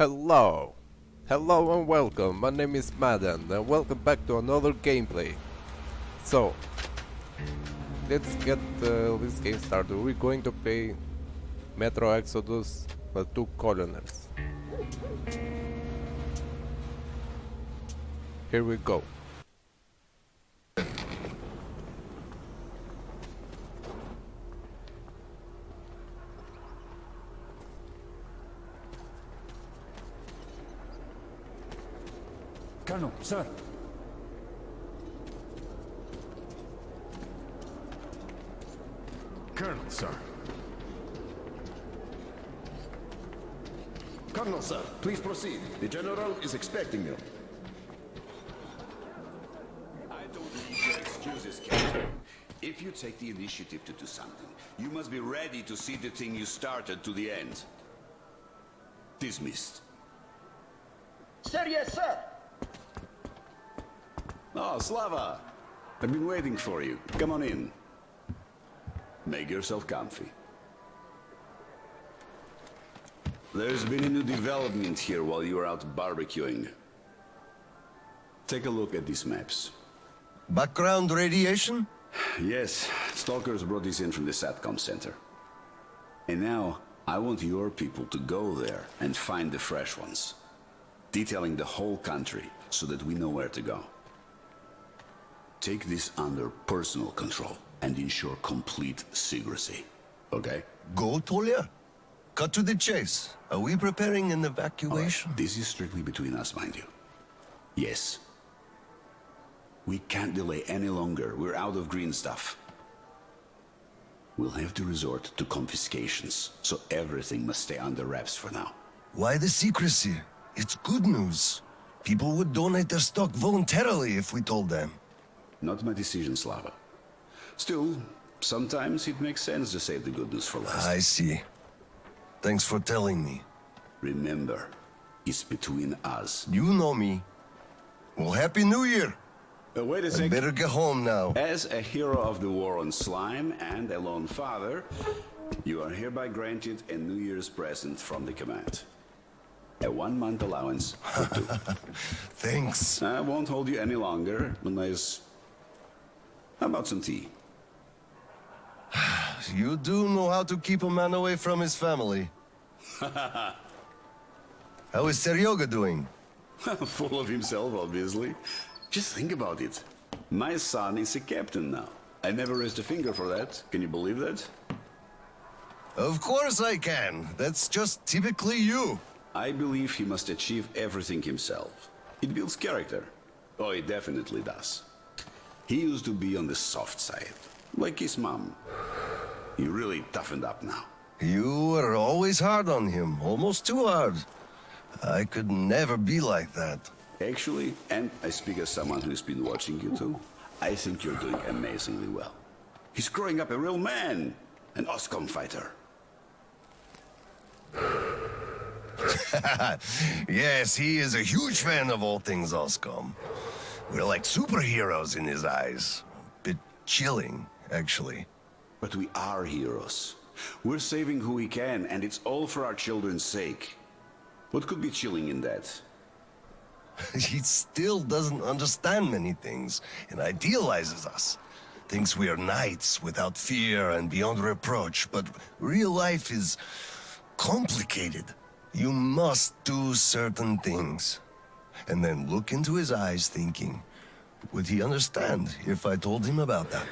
Hello! Hello and welcome, my name is Madden and welcome back to another gameplay. So, let's get this game started. We're going to play Metro Exodus, the two colonels. Here we go. Colonel, sir. Colonel, sir. Colonel, sir, please proceed. The General is expecting you. I don't need your excuses, Captain. If you take the initiative to do something, you must be ready to see the thing you started to the end. Dismissed. Sir, yes, sir. Oh, Slava! I've been waiting for you. Come on in. Make yourself comfy. There's been a new development here while you were out barbecuing. Take a look at these maps. Background radiation? Yes, Stalkers brought this in from the SATCOM center. And now, I want your people to go there and find the fresh ones. Detailing the whole country so that we know where to go. Take this under personal control and ensure complete secrecy. Okay? Go, Tolia? Cut to the chase. Are we preparing an evacuation? Right. This is strictly between us, mind you. Yes. We can't delay any longer. We're out of green stuff. We'll have to resort to confiscations, so everything must stay under wraps for now. Why the secrecy? It's good news. People would donate their stock voluntarily if we told them. Not my decision, Slava. Still, sometimes it makes sense to save the good news for last. I see. Thanks for telling me. Remember, it's between us. You know me. Well, Happy New Year! Wait a I second. better get home now. As a hero of the war on slime and a lone father, you are hereby granted a New Year's present from the command. A 1-month allowance for 2. Thanks. I won't hold you any longer, unless... How about some tea? You do know how to keep a man away from his family. How is Seryoga doing? Full of himself, obviously. Just think about it. My son is a captain now. I never raised a finger for that. Can you believe that? Of course I can. That's just typically you. I believe he must achieve everything himself. It builds character. Oh, it definitely does. He used to be on the soft side, like his mom. He really toughened up now. You were always hard on him, almost too hard. I could never be like that. Actually, and I speak as someone who's been watching you too, I think you're doing amazingly well. He's growing up a real man, an OSCOM fighter. Yes, he is a huge fan of all things Oscom. We're like superheroes in his eyes. Bit chilling, actually. But we are heroes. We're saving who we can, and it's all for our children's sake. What could be chilling in that? He still doesn't understand many things and idealizes us. Thinks we are knights without fear and beyond reproach, but real life is complicated. You must do certain things. And then look into his eyes thinking, would he understand if I told him about that?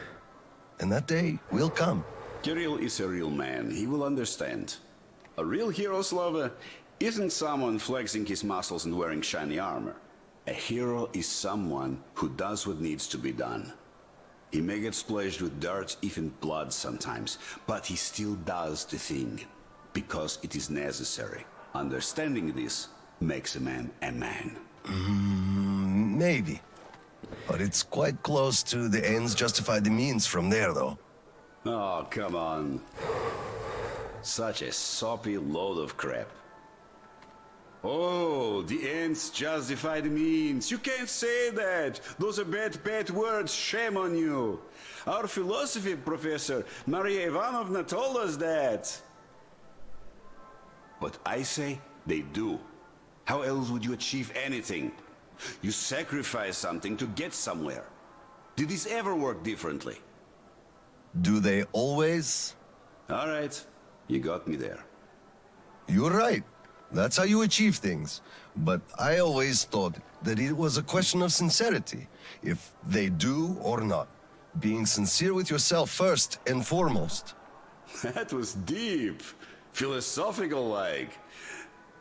And that day will come. Kirill is a real man. He will understand. A real hero, Slava, isn't someone flexing his muscles and wearing shiny armor. A hero is someone who does what needs to be done. He may get splashed with dirt, even blood sometimes, but he still does the thing, because it is necessary. Understanding this makes a man a man. Maybe. But it's quite close to the ends justify the means from there, though. Oh, come on. Such a soppy load of crap. Oh, the ends justify the means. You can't say that. Those are bad words. Shame on you. Our philosophy professor, Maria Ivanovna, told us that. But I say they do. How else would you achieve anything? You sacrifice something to get somewhere. Did this ever work differently? Do they always? All right, you got me there. You're right. That's how you achieve things. But I always thought that it was a question of sincerity, if they do or not. Being sincere with yourself first and foremost. That was deep. Philosophical-like.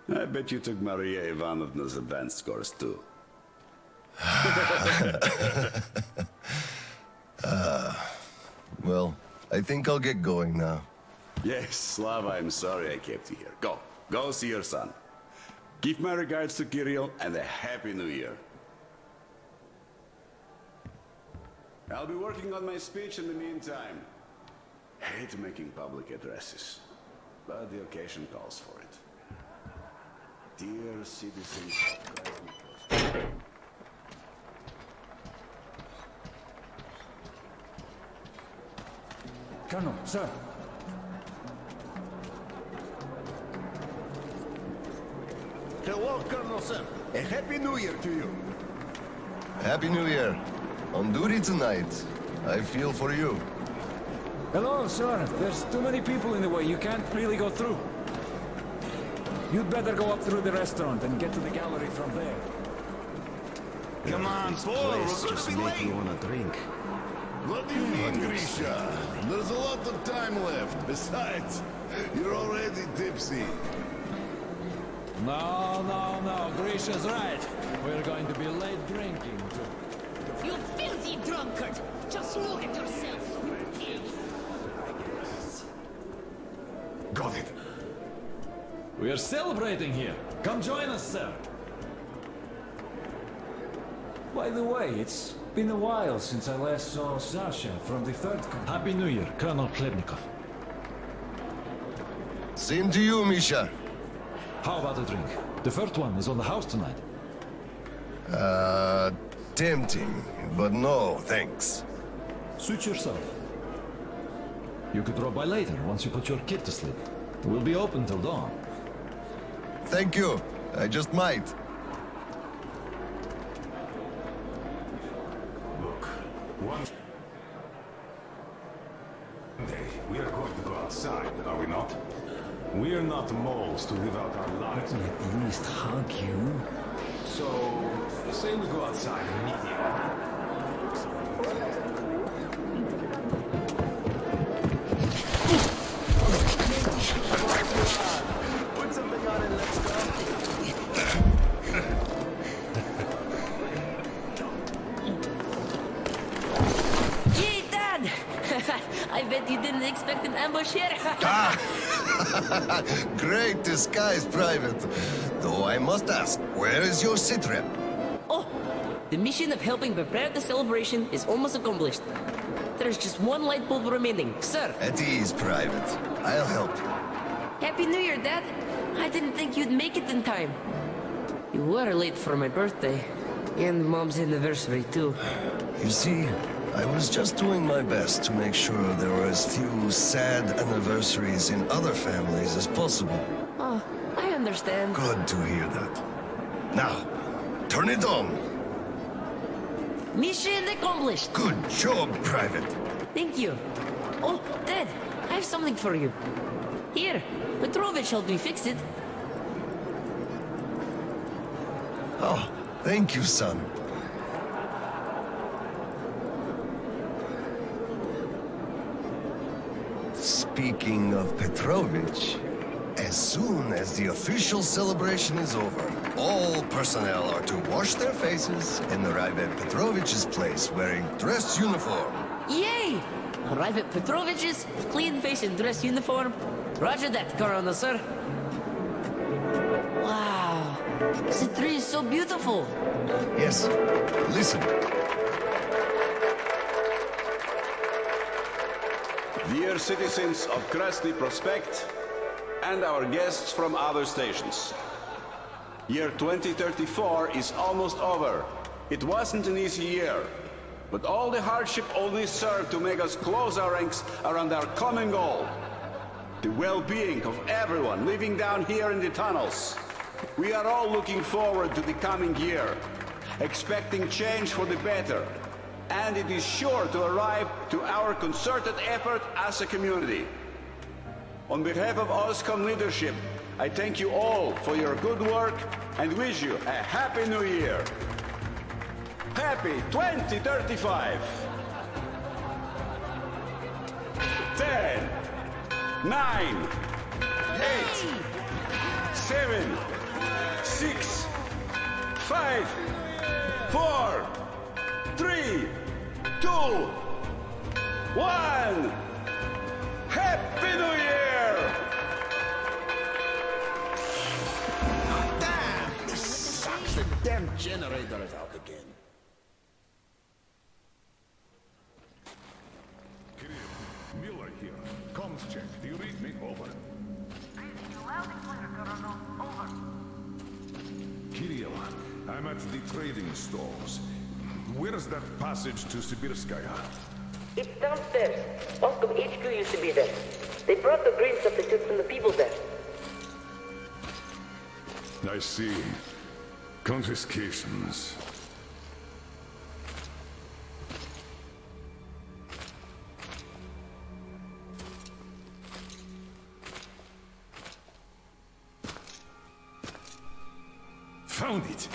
I bet you took Maria Ivanovna's advanced course too. Well, I think I'll get going now. Yes, Slava, I'm sorry I kept you here. Go see your son. Give my regards to Kirill and a Happy New Year. I'll be working on my speech in the meantime. Hate making public addresses, but the occasion calls for it. Dear citizens of Krasny. Colonel, sir. Hello, Colonel Sam. A Happy New Year to you. Happy New Year. On duty tonight. I feel for you. Hello, sir. There's too many people in the way. You can't really go through. You'd better go up through the restaurant and get to the gallery from there. Come on, Paul, we're gonna be late. Want a drink? What do you mean, Grisha? There's a lot of time left. Besides, you're already tipsy. No. Grisha's right. We're going to be late drinking, too. You filthy drunkard! Just look at yourself! Got it. We are celebrating here. Come join us, sir. By the way, it's been a while since I last saw Sasha from the 3rd Company. Happy New Year, Colonel Khlebnikov. Same to you, Misha. How about a drink? The first one is on the house tonight. Tempting, but no, thanks. Suit yourself. You could drop by later, once you put your kid to sleep. We'll be open till dawn. Thank you. I just might. Look, one day we are going to go outside, are we not? We are not moles to live out our lives. Let me at least hug you. So, say we go outside and meet you. Put something on and let's go. Yay, Dad! I bet you didn't expect an ambush here. Great disguise, Private. Though I must ask, where is your sitrep? Oh, the mission of helping prepare the celebration is almost accomplished. There's just one light bulb remaining, sir. At ease, Private. I'll help you. Happy New Year, Dad. I didn't think you'd make it in time. You were late for my birthday. And Mom's anniversary, too. You see, I was just doing my best to make sure there were as few sad anniversaries in other families as possible. Oh, I understand. Good to hear that. Now, turn it on. Mission accomplished. Good job, Private. Thank you. Oh, Dad, I have something for you. Here, Petrovich helped me fix it. Oh, thank you, son. Speaking of Petrovich, as soon as the official celebration is over, all personnel are to wash their faces and arrive at Petrovich's place wearing dress uniform. Yay! Arrive at Petrovich's, clean face and dress uniform. Roger that, Colonel, sir. Wow, the tree is so beautiful. Yes, listen. Dear citizens of Krasny Prospect and our guests from other stations. Year 2034 is almost over. It wasn't an easy year, but all the hardship only served to make us close our ranks around our common goal. The well-being of everyone living down here in the tunnels. We are all looking forward to the coming year, expecting change for the better. And it is sure to arrive to our concerted effort as a community. On behalf of OSCOM leadership, I thank you all for your good work and wish you a Happy New Year. Happy 2035! 10, 9, 8, 7, 6, 5, 4, 3, 2, 1. Happy New Year! Damn! This sucks. The damn generator is out again. Kirill, Miller here. Comms check. Do you read me? Over. Kirill, I'm at the trading stores. Where's that passage to Sibirskaya? It's downstairs. Oscom HQ used to be there. They brought the green substitutes from the people there. I see. Confiscations. Found it.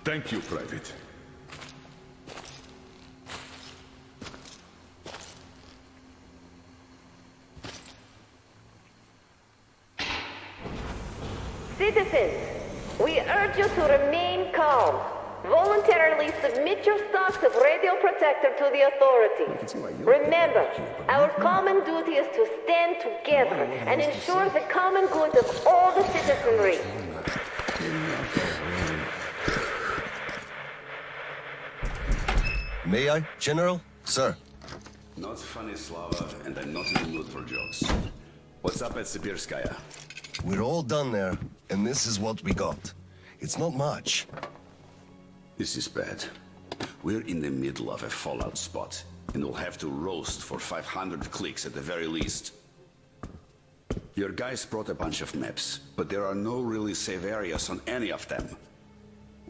Thank you, Private. Citizens, we urge you to remain calm. Voluntarily submit your stocks of radio protector to the authorities. Remember, our common duty is to stand together and ensure the common good of all the citizenry. May I, General? Sir. Not funny, Slava, and I'm not in the mood for jokes. What's up at Sibirskaya? We're all done there, and this is what we got. It's not much. This is bad. We're in the middle of a fallout spot, and we'll have to roast for 500 clicks at the very least. Your guys brought a bunch of maps, but there are no really safe areas on any of them.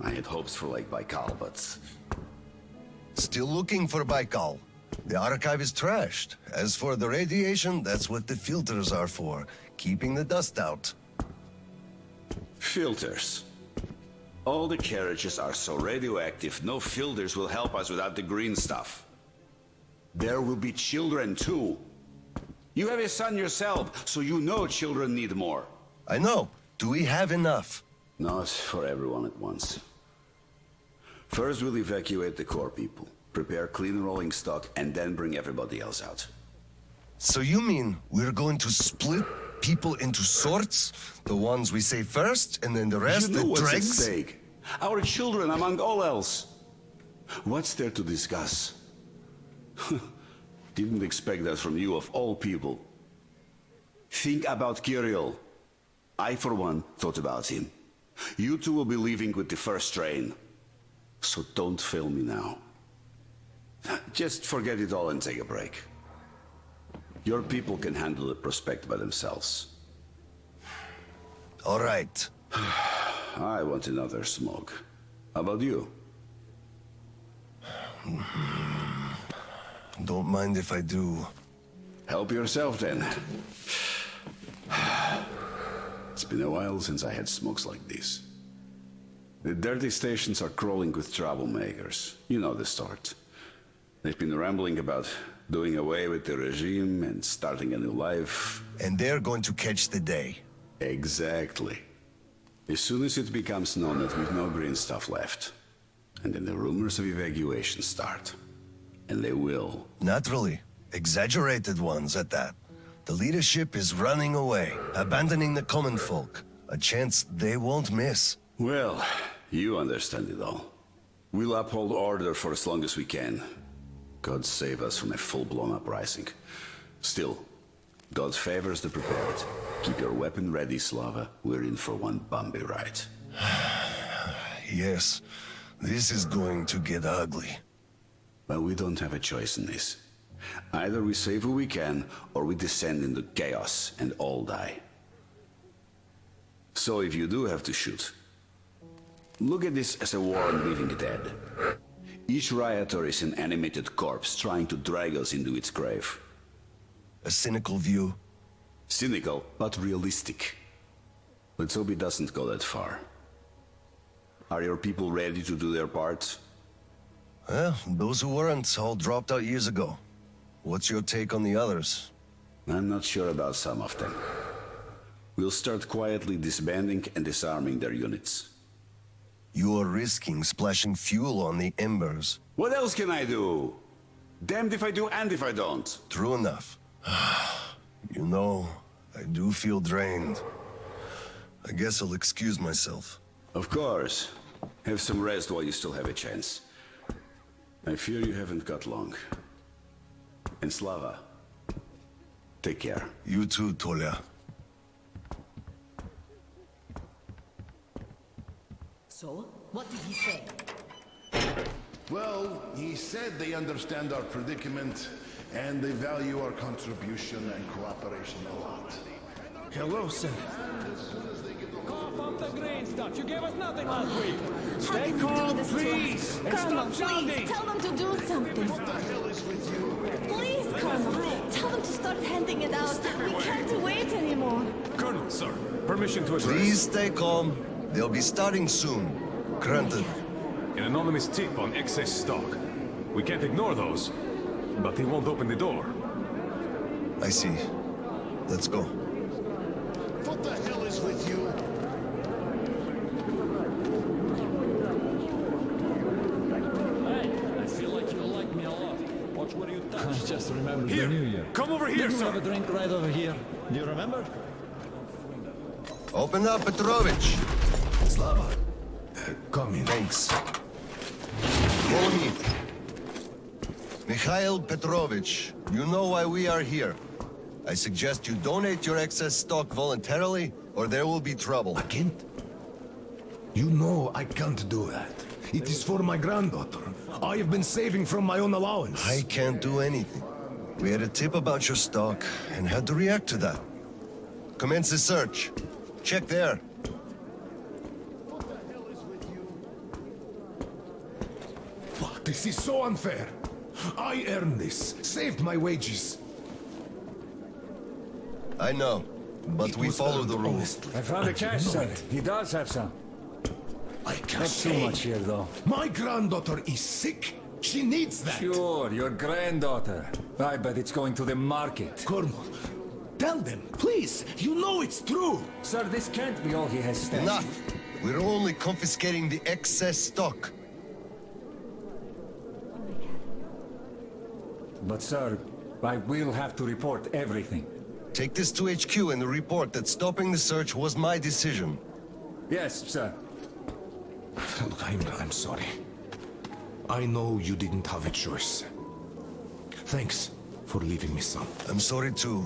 I had hopes for Lake Baikal, but... Still looking for Baikal. The archive is trashed. As for the radiation, that's what the filters are for. Keeping the dust out. Filters. All the carriages are so radioactive, no filters will help us without the green stuff. There will be children too. You have a son yourself, so you know children need more. I know. Do we have enough? Not for everyone at once. First we'll evacuate the core people, prepare clean rolling stock, and then bring everybody else out. So you mean we're going to split people into sorts? The ones we save first, and then the rest You know the what's at dregs? stake. Our children among all else. What's there to discuss? Didn't expect that from you of all people. Think about Kirill. I, for one, thought about him. You two will be leaving with the first train. So don't fail me now. Just forget it all and take a break. Your people can handle the prospect by themselves. All right. I want another smoke. How about you? Don't mind if I do. Help yourself then. It's been a while since I had smokes like these. The dirty stations are crawling with troublemakers. You know the sort. They've been rambling about doing away with the regime and starting a new life. And they're going to catch the day. Exactly. As soon as it becomes known that we've no green stuff left, and then the rumors of evacuation start. And they will. Naturally. Exaggerated ones at that. The leadership is running away, abandoning the common folk. A chance they won't miss. Well, you understand it all. We'll uphold order for as long as we can. God save us from a full-blown uprising. Still, God favors the prepared. Keep your weapon ready, Slava. We're in for one bumpy ride. Yes, this is going to get ugly. But we don't have a choice in this. Either we save who we can, or we descend into chaos and all die. So if you do have to shoot, look at this as a war on living dead. Each rioter is an animated corpse trying to drag us into its grave. A cynical view. Cynical, but realistic. Let's hope it doesn't go that far. Are your people ready to do their part? Well, those who weren't all dropped out years ago. What's your take on the others? I'm not sure about some of them. We'll start quietly disbanding and disarming their units. You are risking splashing fuel on the embers. What else can I do? Damned if I do and if I don't. True enough. You know, I do feel drained. I guess I'll excuse myself. Of course. Have some rest while you still have a chance. I fear you haven't got long. And Slava, take care. You too, Tolia. So, what did he say? Well, he said they understand our predicament, and they value our contribution and cooperation a lot. Hello, sir. Cough up the green stuff. You gave us nothing last week. Stay calm, please. And Colonel, stop shouting. please, tell them to do something. What the hell is with you? Please, Colonel, tell them to start handing it out. We can't wait anymore. Colonel, sir. Permission to address. Please stay calm. They'll be starting soon. Granted. An anonymous tip on excess stock. We can't ignore those, but he won't open the door. I see. Let's go. What the hell is with you? Hey, I feel like you like me a lot. Watch where you touch. I just remembered Here, the New Year. come over here, Didn't we have a sir. drink right over here? Do you remember? Open up, Petrovich. Slava, come in. Thanks. Follow me. Mikhail Petrovich, you know why we are here. I suggest you donate your excess stock voluntarily, or there will be trouble. I can't. You know I can't do that. It is for my granddaughter. I have been saving from my own allowance. I can't do anything. We had a tip about your stock and had to react to that. Commence the search. Check there. This is so unfair. I earned this, saved my wages. I know, but we was follow earned the rules. honestly. I found a cash, know sir. it. He does have some. I can't Not too much here, though. My granddaughter is sick. She needs that. Sure, your granddaughter. I bet it's going to the market. Colonel, tell them, please. You know it's true. Sir, this can't be all he has stashed. Enough! We're only confiscating the excess stock. But, sir, I will have to report everything. Take this to HQ and report that stopping the search was my decision. Yes, sir. Look, I'm sorry. I know you didn't have a choice. Thanks for leaving me some. I'm sorry too.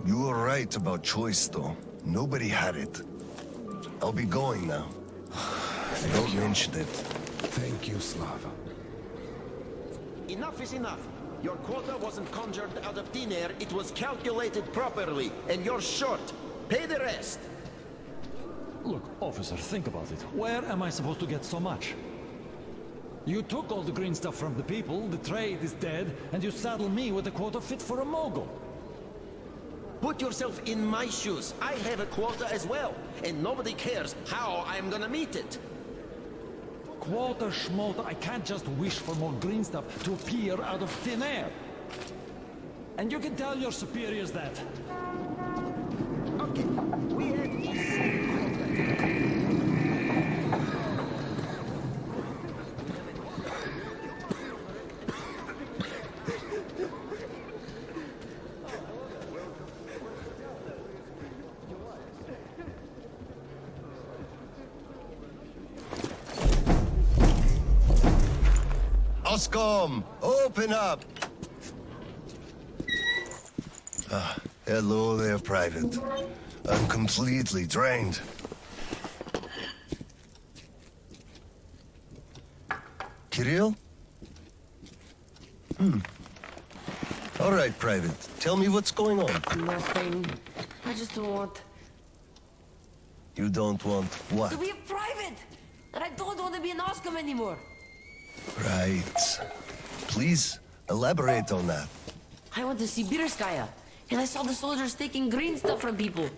You were right about choice, though. Nobody had it. I'll be going now. Don't mention it. Thank you, Slava. Enough is enough. Your quota wasn't conjured out of thin air, it was calculated properly, and you're short. Pay the rest. Look, officer, think about it. Where am I supposed to get so much? You took all the green stuff from the people, the trade is dead, and you saddle me with a quota fit for a mogul. Put yourself in my shoes. I have a quota as well, and nobody cares how I'm gonna meet it. Quota schmota, I can't just wish for more green stuff to appear out of thin air. And you can tell your superiors that. Okay, we have Oscom, open up! Hello there, Private. I'm completely drained. Kirill? All right, Private. Tell me what's going on. Nothing. I just want... You don't want what? To be a private! And I don't want to be an Oscom anymore! Right. Please, elaborate on that. I went to Sibirskaya, and I saw the soldiers taking green stuff from people.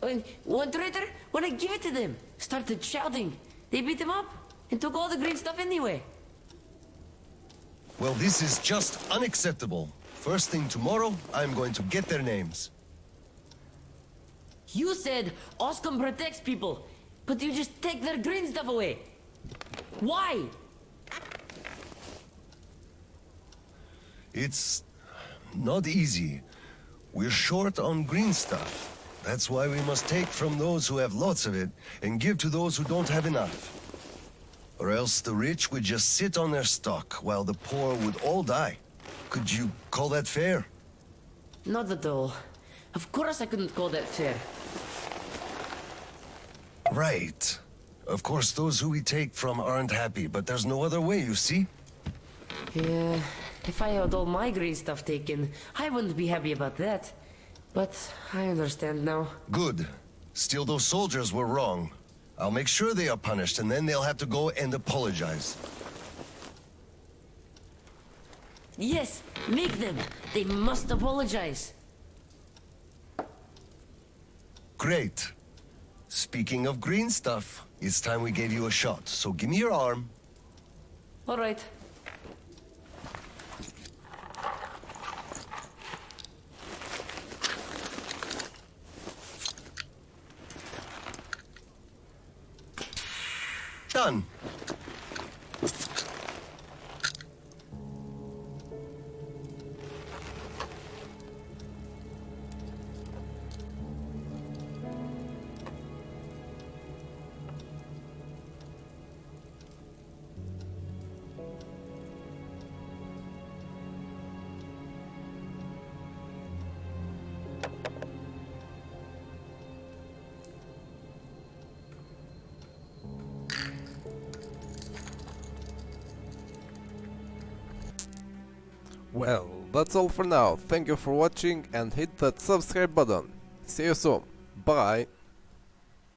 And one traitor, when I gave it to them, started shouting. They beat him up, and took all the green stuff anyway. Well, this is just unacceptable. First thing tomorrow, I'm going to get their names. You said Oscom protects people, but you just take their green stuff away. Why? It's not easy. We're short on green stuff. That's why we must take from those who have lots of it and give to those who don't have enough. Or else the rich would just sit on their stock while the poor would all die. Could you call that fair? Not at all. Of course I couldn't call that fair. Right. Of course, those who we take from aren't happy, but there's no other way, you see? Yeah, if I had all my green stuff taken, I wouldn't be happy about that. But I understand now. Good. Still, those soldiers were wrong. I'll make sure they are punished, and then they'll have to go and apologize. Yes, make them. They must apologize. Great. Speaking of green stuff, it's time we gave you a shot, so give me your arm. All right. Done. Well, that's all for now. Thank you for watching and hit that subscribe button. See you soon. Bye.